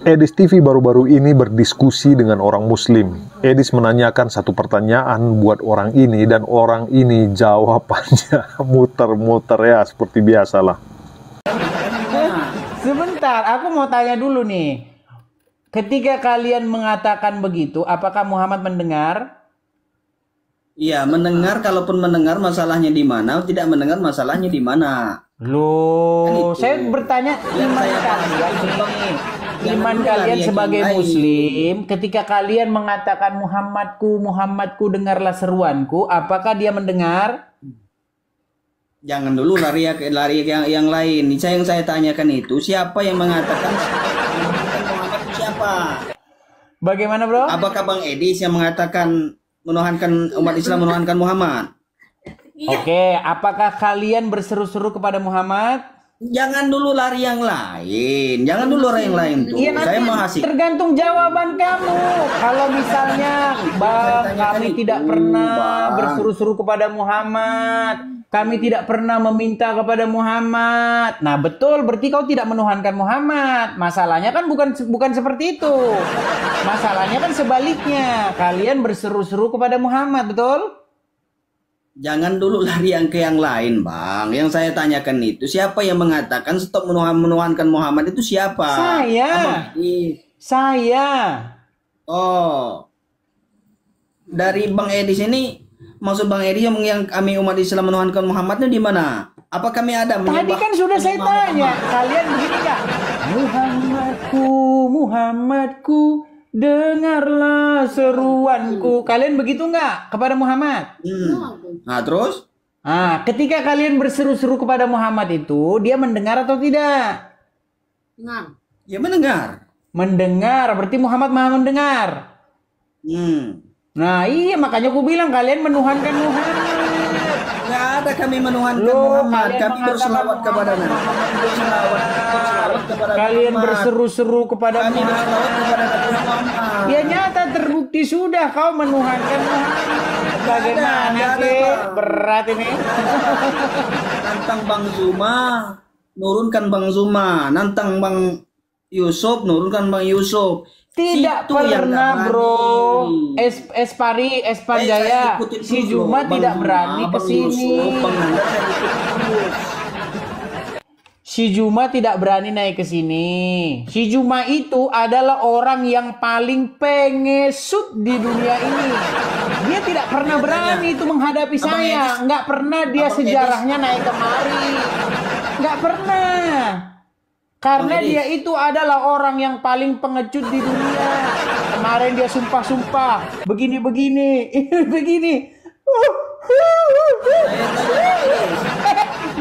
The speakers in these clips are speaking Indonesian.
Edis TV baru-baru ini berdiskusi dengan orang Muslim. Edis menanyakan satu pertanyaan buat orang ini dan orang ini jawabannya muter-muter ya seperti biasalah. Sebentar, aku mau tanya dulu nih. Ketika kalian mengatakan begitu, apakah Muhammad mendengar? Iya, mendengar. Kalaupun mendengar, masalahnya di mana? Tidak mendengar, masalahnya di mana? Loh, saya bertanya iman kalian sebagai Muslim, ketika kalian mengatakan Muhammadku, Muhammadku, dengarlah seruanku, apakah dia mendengar? Jangan dulu lari yang lain. Yang saya tanyakan itu, siapa yang mengatakan Muhammad itu siapa? Bagaimana, bro? Apakah Bang Edis yang mengatakan menuhankan umat Islam, menuhankan Muhammad? Oke, apakah kalian berseru-seru kepada Muhammad? Jangan dulu lari yang lain. Jangan dulu lari yang lain tuh. Iya, Saya mau kasih. Tergantung jawaban kamu. Kalau misalnya, Bang, kami tidak pernah berseru-seru kepada Muhammad. Kami tidak pernah meminta kepada Muhammad. Nah, betul, berarti kau tidak menuhankan Muhammad. Masalahnya kan bukan seperti itu. Masalahnya kan sebaliknya. Kalian berseru-seru kepada Muhammad, betul? Jangan dulu lari yang ke yang lain, Bang. Yang saya tanyakan itu, siapa yang mengatakan stop menuhankan Muhammad itu siapa? Saya. Saya. Oh. Dari Bang Edis ini, maksud Bang Edis yang kami umat Islam menuhankan Muhammadnya di mana? Apa kami ada Tadi kan sudah saya tanya. Kalian begini enggak? Muhammadku, Muhammadku, dengarlah seruanku. Kalian begitu enggak kepada Muhammad? Nah, terus? Nah, ketika kalian berseru-seru kepada Muhammad itu, dia mendengar atau tidak? Dengar. Ya mendengar. Mendengar, berarti Muhammad maha mendengar. Nah, iya makanya aku bilang kalian menuhankan Muhammad. Nggak ada kami menuhankan Muhammad. Kami berselawat kepada Nabi. Kalian berseru-seru kepada Kami berselawat kepada Nabi Muhammad. Ya nyata terbukti sudah kau menuhankan Muhammad. Bagaimana sih? Berat ini. Nantang Bang Zuma, nurunkan Bang Zuma. Nantang Bang Yusuf, nurunkan Bang Yusuf. Tidak pernah, bro. Espanjaya, si Juma tidak berani ke sini. Si Juma tidak berani naik ke sini. Si Juma itu adalah orang yang paling pengesut di dunia ini. Dia tidak pernah berani itu menghadapi saya. Nggak pernah dia sejarahnya naik kemari. Nggak pernah. Karena dia itu adalah orang yang paling pengecut di dunia. Kemarin dia sumpah-sumpah. Begini-begini. Begini.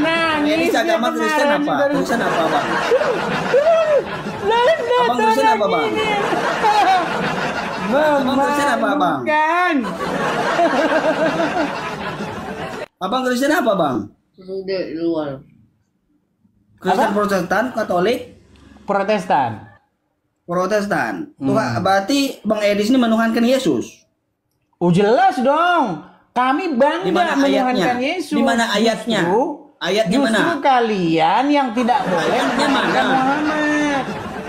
Nangis. Ini agama Kristen apa? Kristen apa, Bang? Abang Kristen apa, Bang? Abang Kristen apa, Bang? Bukan. Abang Kristen apa, Bang? Di luar. Kristen Protestan, Katolik? Protestan. Protestan. Tuh, berarti Bang Edis ini menuhankan Yesus. Oh jelas dong. Kami bangga menuhankan Yesus. Di mana ayatnya? Ayatnya mana? Justru kalian yang tidak boleh menuhankan Muhammad.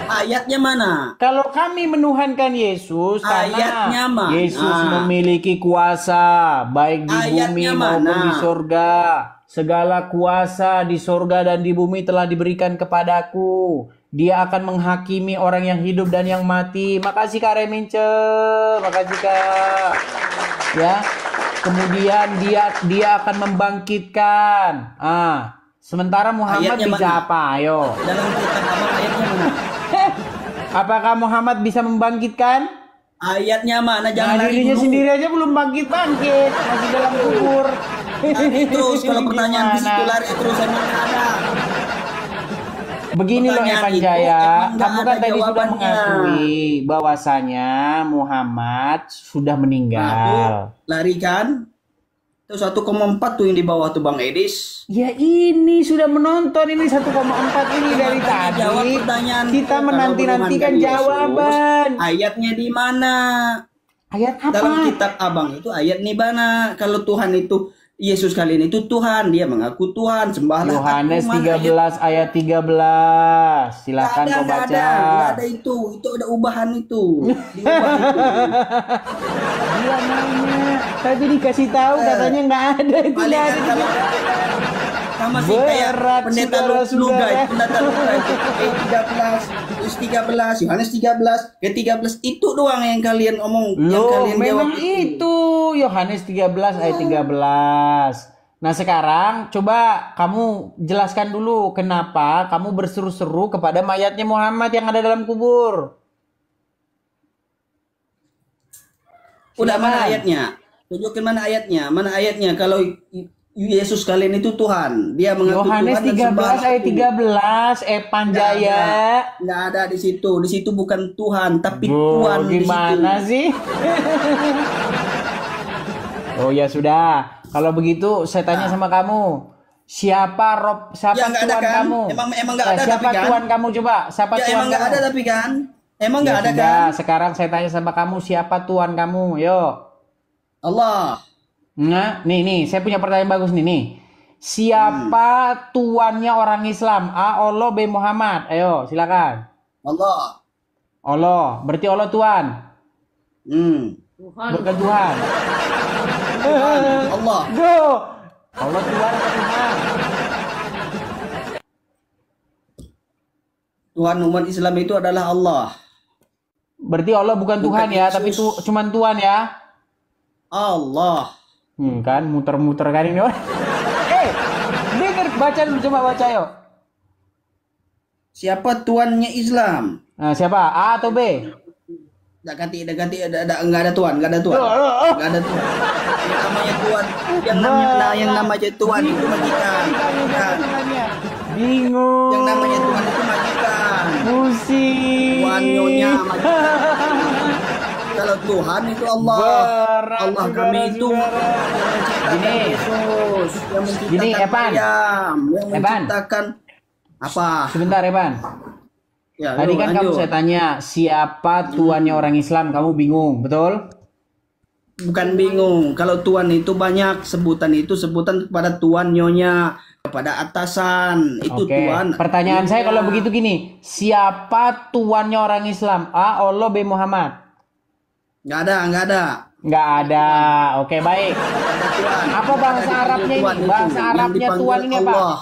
Ayatnya mana? Kalau kami menuhankan Yesus, ayatnya karena mana? Yesus memiliki kuasa baik di ayatnya bumi maupun di surga. Segala kuasa di surga dan di bumi telah diberikan kepadaku. Dia akan menghakimi orang yang hidup dan yang mati. Makasih Kak Remince. Makasih Kak. Ya. Kemudian dia akan membangkitkan. Sementara Muhammad ayatnya bisa mana? Apa? Ayo. Dalam kitab Abang ayatnya mana? Apakah Muhammad bisa membangkitkan? Ayatnya mana? Jangan dirinya sendiri aja belum bangkit-bangkit. Masih dalam kubur. Terus kalau pertanyaan di situ lari terus emang ada. Begini loh Evan Jaya, kamu kan tadi sudah mengakui bahwasanya Muhammad sudah meninggal. Lari kan? Itu 1,4 tuh yang di bawah tuh Bang Edis. Ya ini sudah menonton ini 1,4 ini dari tadi. Jawab pertanyaan. Kita menanti-nantikan jawaban. Ayatnya di mana? Ayat apa? Dalam kitab Abang itu ayat nih mana? Kalau Tuhan itu Yesus kalian itu Tuhan, dia mengaku Tuhan, sembahlah Yohanes aku. Mana 13 ayat 13. Silakan kau baca. Nggak ada itu ada ubahan itu. Diubah itu. Dia nanya, tadi dikasih tahu katanya nggak ada itu, nggak ada. Palingan sama sih kayak Berat, pendeta saudara-saudara. Luga, pendeta Luga itu. 13, terus 13, Yohanes 13, ke 13 itu doang yang kalian omong, yang Loh, kalian jawab memang itu Yohanes 13 ayat 13. Nah, sekarang coba kamu jelaskan dulu kenapa kamu berseru-seru kepada mayatnya Muhammad yang ada dalam kubur. Udah, mana Silakan. ayatnya? Tunjukin mana ayatnya? Mana ayatnya kalau Yesus kalian itu Tuhan, dia mengaku Yohanes Tuhan dan 13 sembah ayat aku. 13, Epan Jaya. Nggak ada di situ. Di situ bukan Tuhan, tapi Duh, Tuhan di situ. gimana sih? Oh ya sudah. Kalau begitu saya tanya sama kamu. Siapa Ya, nggak ada Tuhan kan? kamu? Emang nggak ada, Siapa tapi kan? Tuhan kamu coba? Siapa Ya Tuhan emang nggak kamu? ada tapi kan? Emang Ya nggak ada sudah, kan? sekarang saya tanya sama kamu, siapa Tuhan kamu? Yo. Allah. Nah, nih, saya punya pertanyaan bagus nih. Siapa tuannya orang Islam? A. Allah, B. Muhammad. Ayo, silakan. Allah. Allah, berarti Allah Tuhan. Bukan Tuhan. Tuhan. Allah. Go. Allah Tuhan atau Tuhan? Tuhan umat Islam itu adalah Allah. Berarti Allah bukan Bukan Tuhan ya, Yesus. tapi cuman Tuhan ya. Allah. Kan muter-muter kan ini. Dengar, baca dulu, coba baca yuk. Siapa tuannya Islam? Nah, siapa? A atau B? Nggak ada Tuhan, nggak ada Tuhan. Nggak ada Tuhan. Yang namanya Tuhan, yang namanya Tuhan itu majikan. Bukan. Bingung. Yang namanya Tuhan itu majikan. Pusing. Tuhan nyonya majikan. Kalau Tuhan itu Allah. Berat, Allah kami itu yang Gini. menciptakan Yesus, yang Gini, menciptakan Evan. Maryam, yang Evan. menciptakan apa? Sebentar, Evan. Ya, Tadi yuk, kan kamu lanjut. saya tanya, siapa tuannya orang Islam? Kamu bingung, betul? Bukan bingung. Kalau Tuhan itu banyak sebutan kepada Tuan nyonya, kepada atasan. Itu Oke. Tuhan. Pertanyaan saya kalau begitu gini, siapa tuannya orang Islam? A. Allah, B. Muhammad. Nggak ada. Nggak ada. Oke, baik. Nggak ada Tuhan. Apa bahasa Arabnya ini? Tuhan itu. Bahasa Yang Arabnya dipanggil Tuhan ini apa? Allah.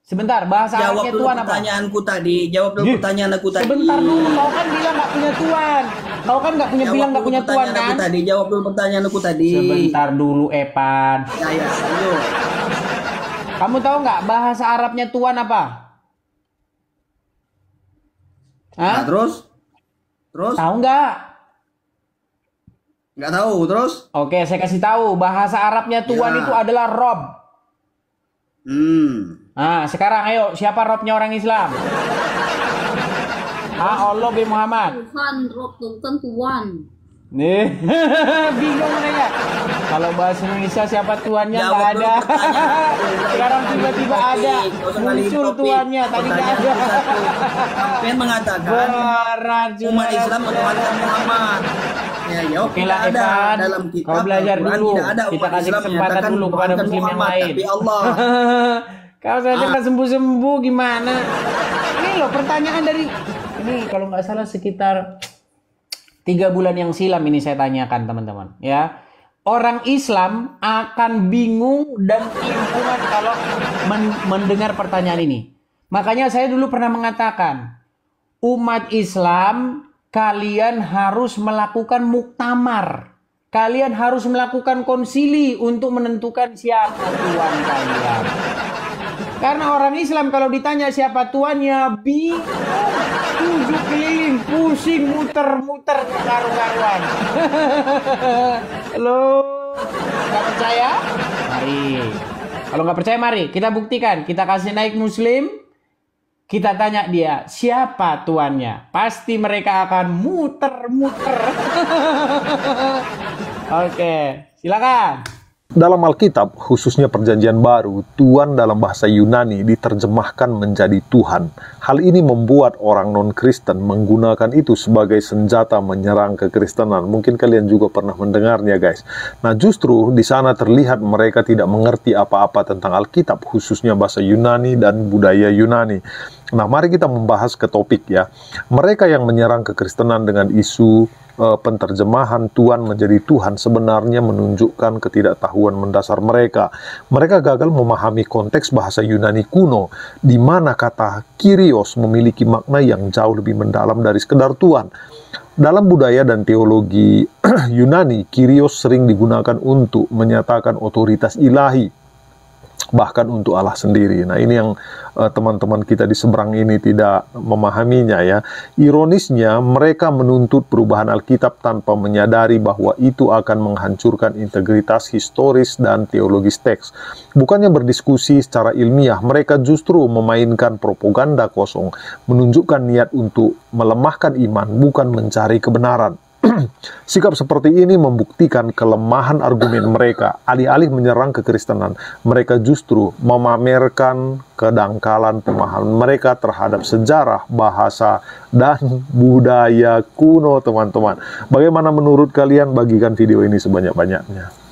Sebentar, bahasa Jawab Arabnya dulu Tuhan apa? pertanyaanku tadi. Jawab dulu pertanyaan aku tadi. Sebentar dulu, kau kan bilang nggak punya Tuhan. Kau kan bilang nggak punya Tuhan pertanyaan aku kan? tadi. Jawab dulu pertanyaan aku tadi. Sebentar dulu, Epan. Ya, ayo. Kamu tahu nggak bahasa Arabnya Tuhan apa? Hah? Nah, terus? Tahu nggak? Nggak tahu, terus? Oke, saya kasih tahu. Bahasa Arabnya Tuhan Ya. itu adalah Rob. Nah, sekarang ayo, siapa Robnya orang Islam? A. Allah, B. Muhammad. Tuhan, Rob bukan Tuhan. Nih, bingung ya. Kalau bahasa Indonesia siapa tuannya nggak Jawab ada. dulu pertanyaan. Sekarang tiba-tiba ada. Muncul tuannya, tadi nggak ada. Sampai mengatakan Berat umat juga. Islam menuhankan Muhammad. Ya, Oke tidak lah, ada Evan. dalam kitab Kau belajar Al-Quran, dulu. tidak ada Kita umat kasih Islam kesempatan menyatakan dulu kepada menuhankan muslim yang Muhammad, lain. tapi Allah. Kau saja nggak sembuh-sembuh gimana? Ini loh pertanyaan dari ini kalau nggak salah sekitar 3 bulan yang silam ini saya tanyakan teman-teman ya. Orang Islam akan bingung dan kelimpungan kalau mendengar pertanyaan ini. Makanya saya dulu pernah mengatakan, umat Islam kalian harus melakukan muktamar. Kalian harus melakukan konsili untuk menentukan siapa Tuhan kalian. Karena orang Islam kalau ditanya siapa tuannya, bingung, 7 keliling, pusing, muter-muter, karu-karuan. Halo, nggak percaya? Mari. Kalau nggak percaya, mari kita buktikan. Kita kasih naik Muslim, kita tanya dia siapa tuannya. Pasti mereka akan muter-muter. Oke, silakan. Dalam Alkitab, khususnya Perjanjian Baru, Tuhan dalam bahasa Yunani diterjemahkan menjadi Tuhan. Hal ini membuat orang non-Kristen menggunakan itu sebagai senjata menyerang kekristenan. Mungkin kalian juga pernah mendengarnya, guys. Nah, justru di sana terlihat mereka tidak mengerti apa-apa tentang Alkitab, khususnya bahasa Yunani dan budaya Yunani. Nah, mari kita membahas ke topik ya. Mereka yang menyerang kekristenan dengan isu penterjemahan Tuhan menjadi Tuhan sebenarnya menunjukkan ketidaktahuan mendasar mereka. Mereka gagal memahami konteks bahasa Yunani kuno, di mana kata Kyrios memiliki makna yang jauh lebih mendalam dari sekedar Tuhan. Dalam budaya dan teologi Yunani, Kyrios sering digunakan untuk menyatakan otoritas ilahi, bahkan untuk Allah sendiri. Nah, ini yang teman-teman kita di seberang ini tidak memahaminya ya. Ironisnya, mereka menuntut perubahan Alkitab tanpa menyadari bahwa itu akan menghancurkan integritas historis dan teologis teks. Bukannya berdiskusi secara ilmiah, mereka justru memainkan propaganda kosong, menunjukkan niat untuk melemahkan iman, bukan mencari kebenaran. Sikap seperti ini membuktikan kelemahan argumen mereka. Alih-alih menyerang kekristenan, mereka justru memamerkan kedangkalan pemahaman mereka terhadap sejarah, bahasa, dan budaya kuno, teman-teman. Bagaimana menurut kalian? Bagikan video ini sebanyak-banyaknya.